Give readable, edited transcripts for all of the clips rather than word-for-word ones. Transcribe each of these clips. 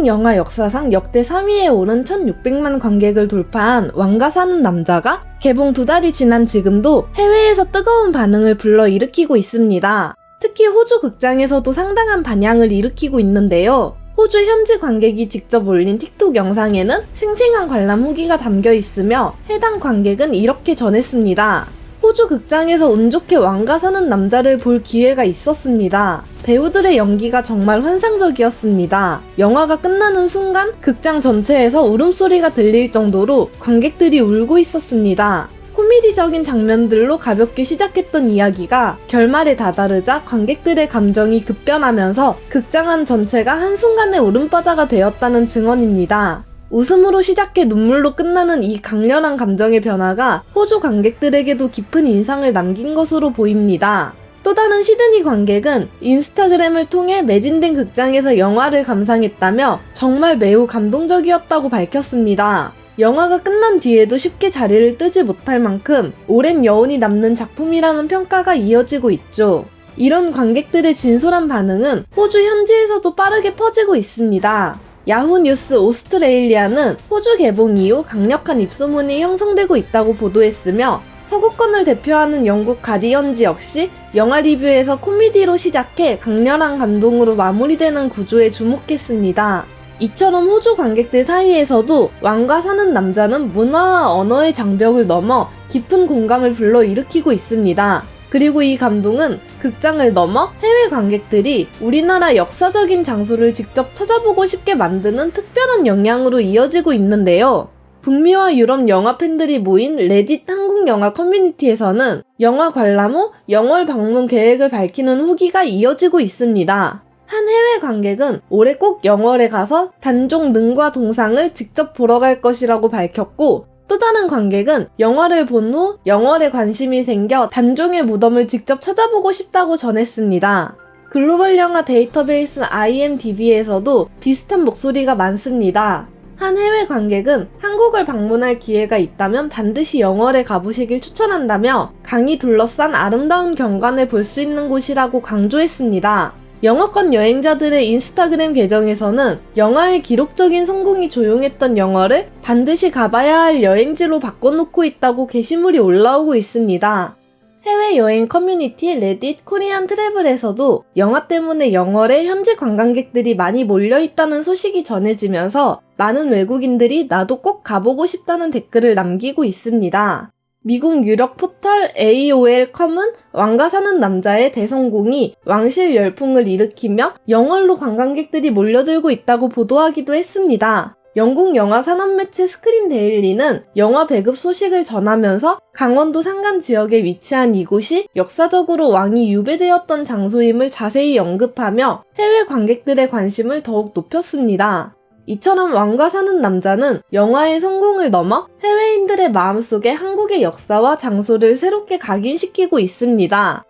영화 역사상 역대 3위에 오른 1600만 관객을 돌파한 왕가 사는 남자가 개봉 2달이 지난 지금도 해외에서 뜨거운 반응을 불러일으키고 있습니다. 특히 호주 극장에서도 상당한 반향을 일으키고 있는데요. 호주 현지 관객이 직접 올린 틱톡 영상에는 생생한 관람 후기가 담겨 있으며 해당 관객은 이렇게 전했습니다. 호주 극장에서 운 좋게 왕가 사는 남자를 볼 기회가 있었습니다. 배우들의 연기가 정말 환상적이었습니다. 영화가 끝나는 순간 극장 전체에서 울음소리가 들릴 정도로 관객들이 울고 있었습니다. 코미디적인 장면들로 가볍게 시작했던 이야기가 결말에 다다르자 관객들의 감정이 급변하면서 극장 안 전체가 한순간에 울음바다가 되었다는 증언입니다. 웃음으로 시작해 눈물로 끝나는 이 강렬한 감정의 변화가 호주 관객들에게도 깊은 인상을 남긴 것으로 보입니다. 또 다른 시드니 관객은 인스타그램을 통해 매진된 극장에서 영화를 감상했다며 정말 매우 감동적이었다고 밝혔습니다. 영화가 끝난 뒤에도 쉽게 자리를 뜨지 못할 만큼 오랜 여운이 남는 작품이라는 평가가 이어지고 있죠. 이런 관객들의 진솔한 반응은 호주 현지에서도 빠르게 퍼지고 있습니다. 야후 뉴스 오스트레일리아는 호주 개봉 이후 강력한 입소문이 형성되고 있다고 보도했으며 서구권을 대표하는 영국 가디언지 역시 영화 리뷰에서 코미디로 시작해 강렬한 감동으로 마무리되는 구조에 주목했습니다. 이처럼 호주 관객들 사이에서도 왕가 사는 남자는 문화와 언어의 장벽을 넘어 깊은 공감을 불러일으키고 있습니다. 그리고 이 감동은 극장을 넘어 해외 관객들이 우리나라 역사적인 장소를 직접 찾아보고 싶게 만드는 특별한 영향으로 이어지고 있는데요. 북미와 유럽 영화 팬들이 모인 레딧 한국 영화 커뮤니티에서는 영화 관람 후 영월 방문 계획을 밝히는 후기가 이어지고 있습니다. 한 해외 관객은 올해 꼭 영월에 가서 단종 능과 동상을 직접 보러 갈 것이라고 밝혔고, 또 다른 관객은 영화를 본 후 영월에 관심이 생겨 단종의 무덤을 직접 찾아보고 싶다고 전했습니다. 글로벌 영화 데이터베이스 IMDb에서도 비슷한 목소리가 많습니다. 한 해외 관객은 한국을 방문할 기회가 있다면 반드시 영월에 가보시길 추천한다며 강이 둘러싼 아름다운 경관을 볼 수 있는 곳이라고 강조했습니다. 영화권 여행자들의 인스타그램 계정에서는 영화의 기록적인 성공이 조용했던 영월을 반드시 가봐야 할 여행지로 바꿔놓고 있다고 게시물이 올라오고 있습니다. 해외여행 커뮤니티 레딧 코리안 트래블에서도 영화 때문에 영월에 현지 관광객들이 많이 몰려있다는 소식이 전해지면서 많은 외국인들이 나도 꼭 가보고 싶다는 댓글을 남기고 있습니다. 미국 유력 포털 AOL.com은 왕가 사는 남자의 대성공이 왕실 열풍을 일으키며 영월로 관광객들이 몰려들고 있다고 보도하기도 했습니다. 영국 영화 산업 매체 스크린 데일리는 영화 배급 소식을 전하면서 강원도 산간 지역에 위치한 이곳이 역사적으로 왕이 유배되었던 장소임을 자세히 언급하며 해외 관객들의 관심을 더욱 높였습니다. 이처럼 왕가 사는 남자는 영화의 성공을 넘어 해외인들의 마음속에 한국의 역사와 장소를 새롭게 각인시키고 있습니다.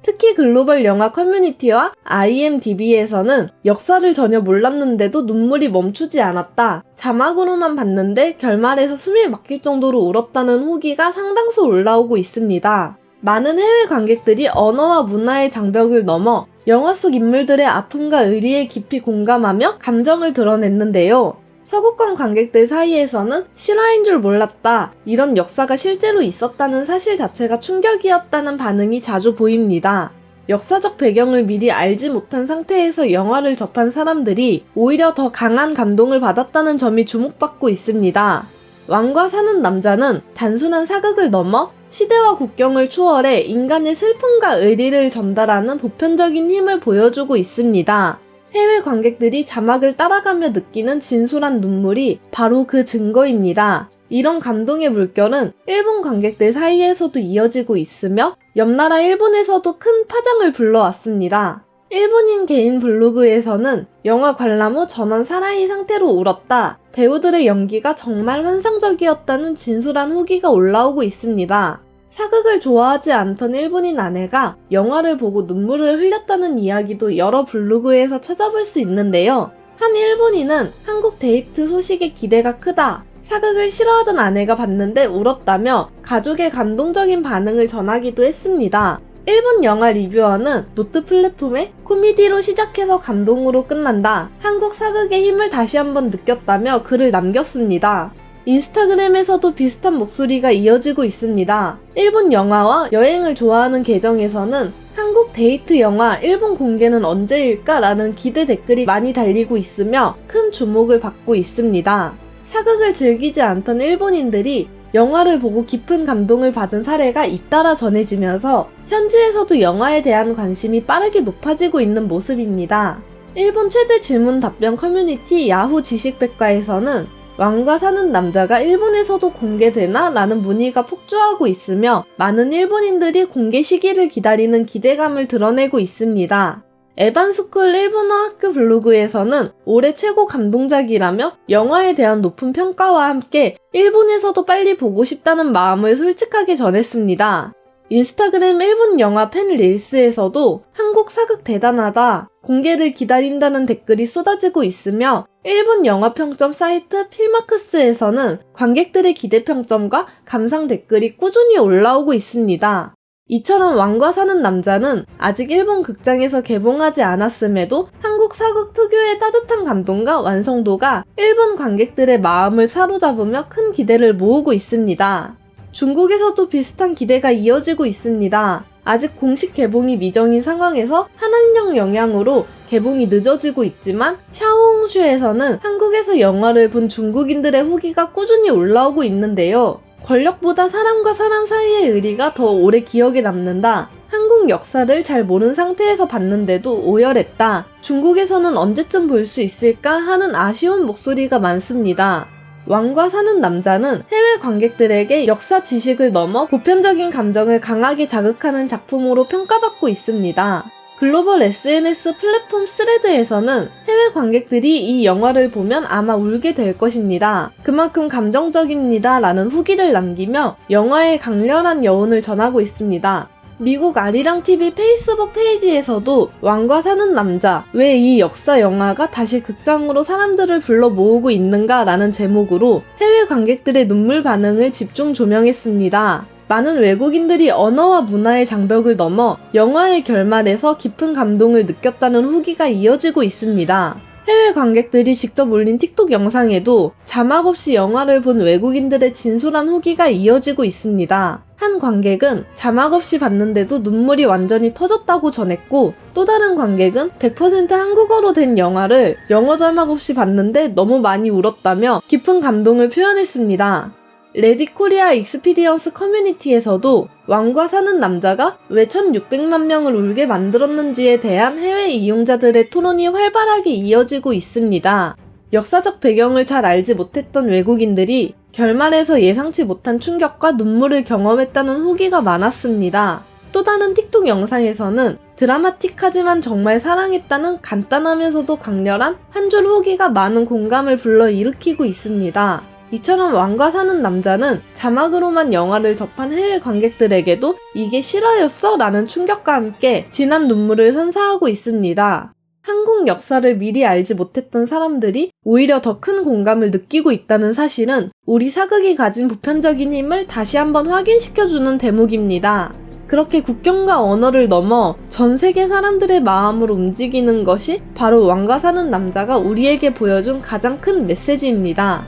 특히 글로벌 영화 커뮤니티와 IMDb에서는 역사를 전혀 몰랐는데도 눈물이 멈추지 않았다. 자막으로만 봤는데 결말에서 숨이 막힐 정도로 울었다는 후기가 상당수 올라오고 있습니다. 많은 해외 관객들이 언어와 문화의 장벽을 넘어 영화 속 인물들의 아픔과 의리에 깊이 공감하며 감정을 드러냈는데요. 서구권 관객들 사이에서는 실화인 줄 몰랐다, 이런 역사가 실제로 있었다는 사실 자체가 충격이었다는 반응이 자주 보입니다. 역사적 배경을 미리 알지 못한 상태에서 영화를 접한 사람들이 오히려 더 강한 감동을 받았다는 점이 주목받고 있습니다. 왕과 사는 남자는 단순한 사극을 넘어 시대와 국경을 초월해 인간의 슬픔과 의리를 전달하는 보편적인 힘을 보여주고 있습니다. 해외 관객들이 자막을 따라가며 느끼는 진솔한 눈물이 바로 그 증거입니다. 이런 감동의 물결은 일본 관객들 사이에서도 이어지고 있으며 옆나라 일본에서도 큰 파장을 불러왔습니다. 일본인 개인 블로그에서는 영화 관람 후 전원 살아있는 상태로 울었다, 배우들의 연기가 정말 환상적이었다는 진솔한 후기가 올라오고 있습니다. 사극을 좋아하지 않던 일본인 아내가 영화를 보고 눈물을 흘렸다는 이야기도 여러 블로그에서 찾아볼 수 있는데요. 한 일본인은 한국 데이트 소식에 기대가 크다, 사극을 싫어하던 아내가 봤는데 울었다며 가족의 감동적인 반응을 전하기도 했습니다. 일본 영화 리뷰어는 노트 플랫폼에 코미디로 시작해서 감동으로 끝난다. 한국 사극의 힘을 다시 한번 느꼈다며 글을 남겼습니다. 인스타그램에서도 비슷한 목소리가 이어지고 있습니다. 일본 영화와 여행을 좋아하는 계정에서는 한국 데이트 영화 일본 공개는 언제일까? 라는 기대 댓글이 많이 달리고 있으며 큰 주목을 받고 있습니다. 사극을 즐기지 않던 일본인들이 영화를 보고 깊은 감동을 받은 사례가 잇따라 전해지면서 현지에서도 영화에 대한 관심이 빠르게 높아지고 있는 모습입니다. 일본 최대 질문 답변 커뮤니티 야후 지식백과에서는 왕과 사는 남자가 일본에서도 공개되나? 라는 문의가 폭주하고 있으며 많은 일본인들이 공개 시기를 기다리는 기대감을 드러내고 있습니다. 에반스쿨 일본어 학교 블로그에서는 올해 최고 감동작이라며 영화에 대한 높은 평가와 함께 일본에서도 빨리 보고 싶다는 마음을 솔직하게 전했습니다. 인스타그램 일본 영화 팬 릴스에서도 한국 사극 대단하다, 공개를 기다린다는 댓글이 쏟아지고 있으며 일본 영화 평점 사이트 필마크스에서는 관객들의 기대 평점과 감상 댓글이 꾸준히 올라오고 있습니다. 이처럼 왕과 사는 남자는 아직 일본 극장에서 개봉하지 않았음에도 한국 사극 특유의 따뜻한 감동과 완성도가 일본 관객들의 마음을 사로잡으며 큰 기대를 모으고 있습니다. 중국에서도 비슷한 기대가 이어지고 있습니다. 아직 공식 개봉이 미정인 상황에서 한한령 영향으로 개봉이 늦어지고 있지만 샤오홍슈에서는 한국에서 영화를 본 중국인들의 후기가 꾸준히 올라오고 있는데요. 권력보다 사람과 사람 사이의 의리가 더 오래 기억에 남는다. 한국 역사를 잘 모르는 상태에서 봤는데도 오열했다. 중국에서는 언제쯤 볼 수 있을까 하는 아쉬운 목소리가 많습니다. 왕과 사는 남자는 해외 관객들에게 역사 지식을 넘어 보편적인 감정을 강하게 자극하는 작품으로 평가받고 있습니다. 글로벌 SNS 플랫폼 스레드에서는 해외 관객들이 이 영화를 보면 아마 울게 될 것입니다. 그만큼 감정적입니다. 라는 후기를 남기며 영화의 강렬한 여운을 전하고 있습니다. 미국 아리랑TV 페이스북 페이지에서도 왕과 사는 남자, 왜 이 역사 영화가 다시 극장으로 사람들을 불러 모으고 있는가? 라는 제목으로 해외 관객들의 눈물 반응을 집중 조명했습니다. 많은 외국인들이 언어와 문화의 장벽을 넘어 영화의 결말에서 깊은 감동을 느꼈다는 후기가 이어지고 있습니다. 해외 관객들이 직접 올린 틱톡 영상에도 자막 없이 영화를 본 외국인들의 진솔한 후기가 이어지고 있습니다. 한 관객은 자막 없이 봤는데도 눈물이 완전히 터졌다고 전했고, 또 다른 관객은 100% 한국어로 된 영화를 영어 자막 없이 봤는데 너무 많이 울었다며 깊은 감동을 표현했습니다. 레딧 코리아 익스피리언스 커뮤니티에서도 왕과 사는 남자가 왜 1600만 명을 울게 만들었는지에 대한 해외 이용자들의 토론이 활발하게 이어지고 있습니다. 역사적 배경을 잘 알지 못했던 외국인들이 결말에서 예상치 못한 충격과 눈물을 경험했다는 후기가 많았습니다. 또 다른 틱톡 영상에서는 드라마틱하지만 정말 사랑했다는 간단하면서도 강렬한 한 줄 후기가 많은 공감을 불러일으키고 있습니다. 이처럼 왕과 사는 남자는 자막으로만 영화를 접한 해외 관객들에게도 이게 실화였어? 라는 충격과 함께 진한 눈물을 선사하고 있습니다. 한국 역사를 미리 알지 못했던 사람들이 오히려 더 큰 공감을 느끼고 있다는 사실은 우리 사극이 가진 보편적인 힘을 다시 한번 확인시켜주는 대목입니다. 그렇게 국경과 언어를 넘어 전 세계 사람들의 마음을 움직이는 것이 바로 왕과 사는 남자가 우리에게 보여준 가장 큰 메시지입니다.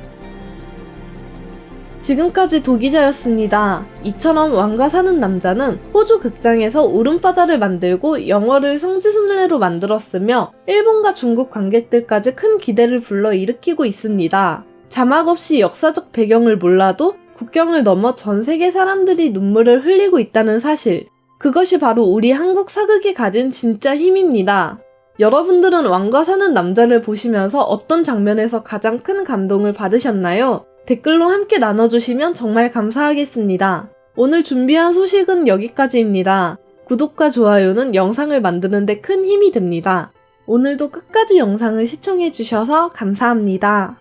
지금까지 도기자였습니다. 이처럼 왕과 사는 남자는 호주 극장에서 울음바다를 만들고 영화를 성지순례로 만들었으며 일본과 중국 관객들까지 큰 기대를 불러일으키고 있습니다. 자막 없이 역사적 배경을 몰라도 국경을 넘어 전 세계 사람들이 눈물을 흘리고 있다는 사실, 그것이 바로 우리 한국 사극이 가진 진짜 힘입니다. 여러분들은 왕과 사는 남자를 보시면서 어떤 장면에서 가장 큰 감동을 받으셨나요? 댓글로 함께 나눠주시면 정말 감사하겠습니다. 오늘 준비한 소식은 여기까지입니다. 구독과 좋아요는 영상을 만드는 데 큰 힘이 됩니다. 오늘도 끝까지 영상을 시청해주셔서 감사합니다.